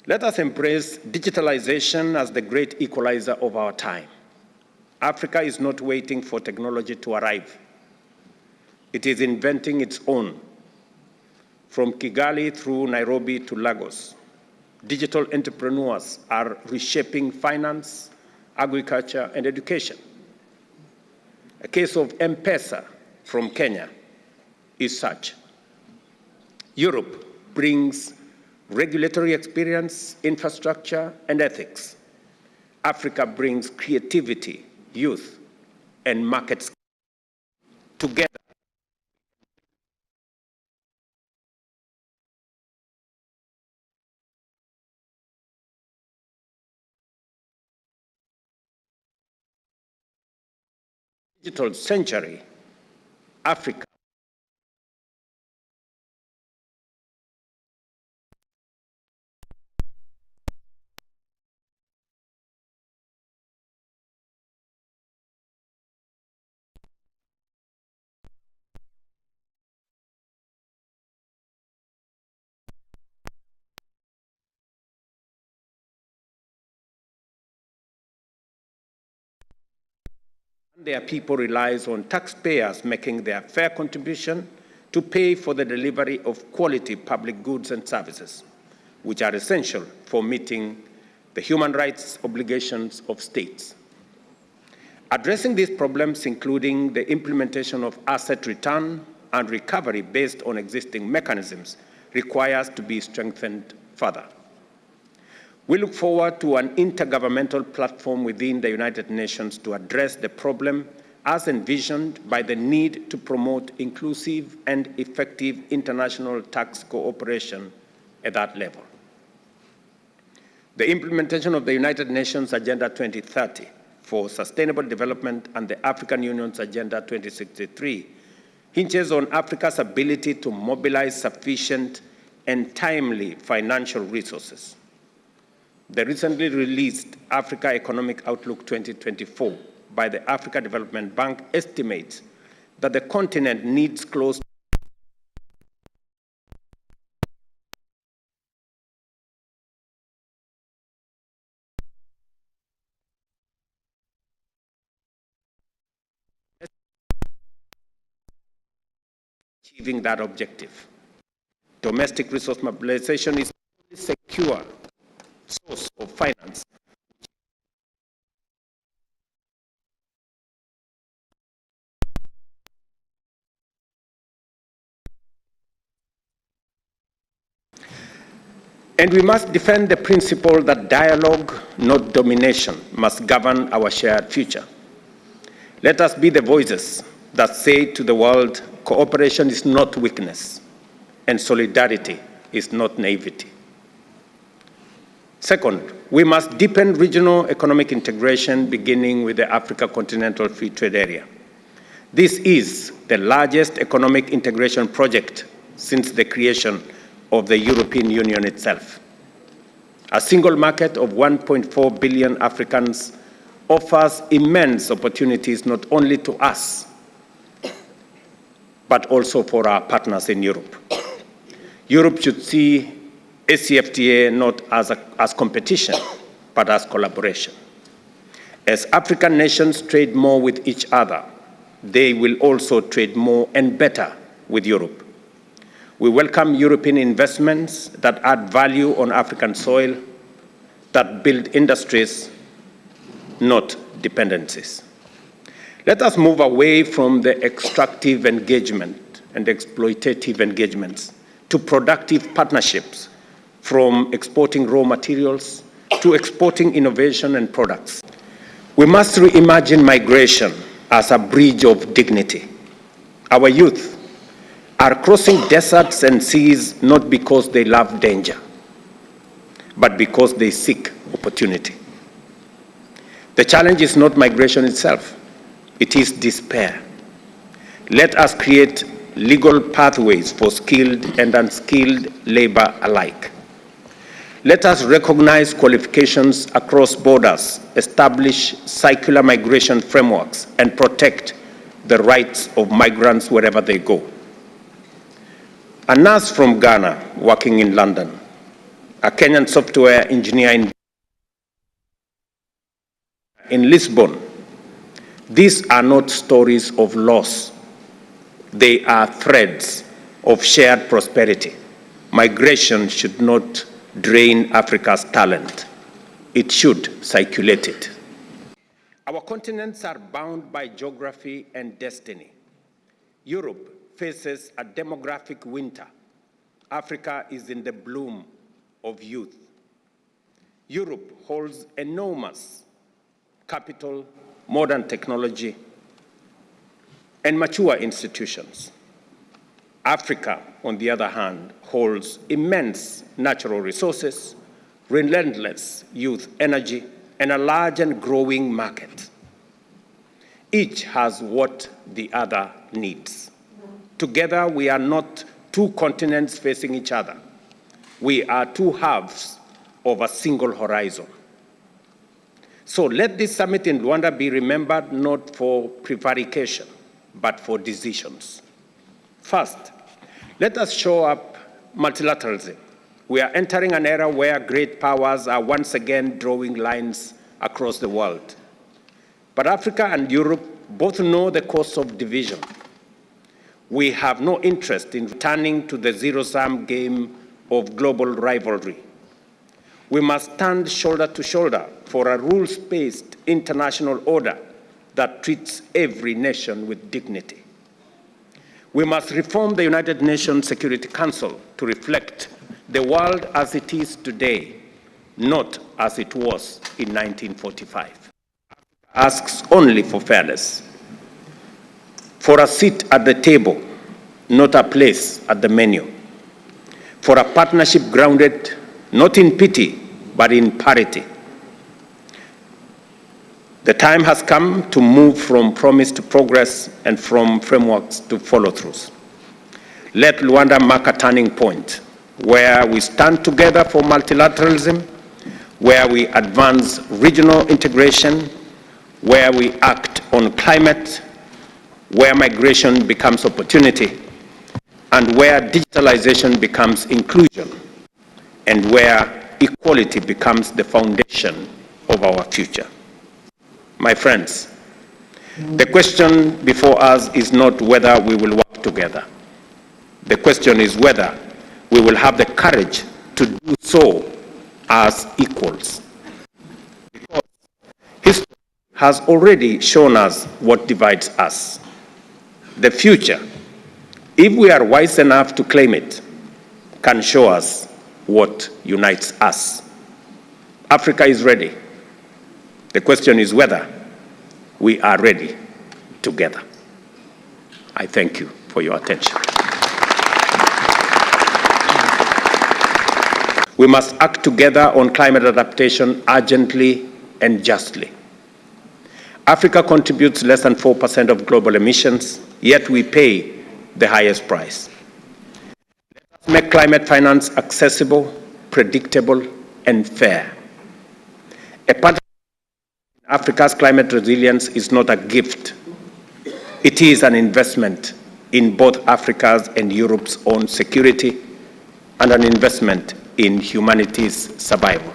Let us embrace digitalization as the great equalizer of our time. Africa is not waiting for technology to arrive. It is inventing its own. From Kigali through Nairobi to Lagos, digital entrepreneurs are reshaping finance, agriculture, and education. A case of M-Pesa from Kenya is such. Europe brings regulatory experience, infrastructure, and ethics. Africa brings creativity, youth, and markets together. Digital century, Africa. Their people relies on taxpayers making their fair contribution to pay for the delivery of quality public goods and services, which are essential for meeting the human rights obligations of states. Addressing these problems, including the implementation of asset return and recovery based on existing mechanisms, requires to be strengthened further. We look forward to an intergovernmental platform within the United Nations to address the problem as envisioned by the need to promote inclusive and effective international tax cooperation at that level. The implementation of the United Nations Agenda 2030 for Sustainable Development and the African Union's Agenda 2063 hinges on Africa's ability to mobilize sufficient and timely financial resources. The recently released Africa Economic Outlook 2024 by the Africa Development Bank estimates that the continent needs close to achieving that objective. Domestic resource mobilization is a secure source of finance. And we must defend the principle that dialogue, not domination, must govern our shared future. Let us be the voices that say to the world, cooperation is not weakness, and solidarity is not naivety. Second, we must deepen regional economic integration, beginning with the Africa Continental Free Trade Area. This is the largest economic integration project since the creation of the European Union itself. A single market of 1.4 billion Africans offers immense opportunities not only to us, but also for our partners in Europe. Europe should see ACFTA not as competition, but as collaboration. As African nations trade more with each other, they will also trade more and better with Europe. We welcome European investments that add value on African soil, that build industries, not dependencies. Let us move away from the extractive engagement and exploitative engagements to productive partnerships, from exporting raw materials to exporting innovation and products. We must reimagine migration as a bridge of dignity. Our youth are crossing deserts and seas not because they love danger, but because they seek opportunity. The challenge is not migration itself, it is despair. Let us create legal pathways for skilled and unskilled labor alike. Let us recognize qualifications across borders, establish circular migration frameworks, and protect the rights of migrants wherever they go. A nurse from Ghana working in London, a Kenyan software engineer in Lisbon. These are not stories of loss. They are threads of shared prosperity. Migration should not drain Africa's talent. It should circulate it. Our continents are bound by geography and destiny. Europe faces a demographic winter. Africa is in the bloom of youth. Europe holds enormous capital, modern technology, and mature institutions. Africa, on the other hand, holds immense natural resources, relentless youth energy, and a large and growing market. Each has what the other needs. Together, we are not two continents facing each other. We are two halves of a single horizon. So let this summit in Luanda be remembered not for prevarication, but for decisions. First, let us show up multilateralism. We are entering an era where great powers are once again drawing lines across the world. But Africa and Europe both know the cost of division. We have no interest in returning to the zero-sum game of global rivalry. We must stand shoulder to shoulder for a rules-based international order that treats every nation with dignity. We must reform the United Nations Security Council to reflect the world as it is today, not as it was in 1945. Asks only for fairness, for a seat at the table, not a place at the menu, for a partnership grounded not in pity, but in parity. The time has come to move from promise to progress and from frameworks to follow-throughs. Let Luanda mark a turning point where we stand together for multilateralism, where we advance regional integration, where we act on climate, where migration becomes opportunity, and where digitalization becomes inclusion, and where equality becomes the foundation of our future. My friends, the question before us is not whether we will work together. The question is whether we will have the courage to do so as equals. Because history has already shown us what divides us. The future, if we are wise enough to claim it, can show us what unites us. Africa is ready. The question is whether we are ready together. I thank you for your attention. We must act together on climate adaptation urgently and justly. Africa contributes less than 4% of global emissions, yet we pay the highest price. Let us make climate finance accessible, predictable, and fair. A part of Africa's climate resilience is not a gift. It is an investment in both Africa's and Europe's own security and an investment in humanity's survival.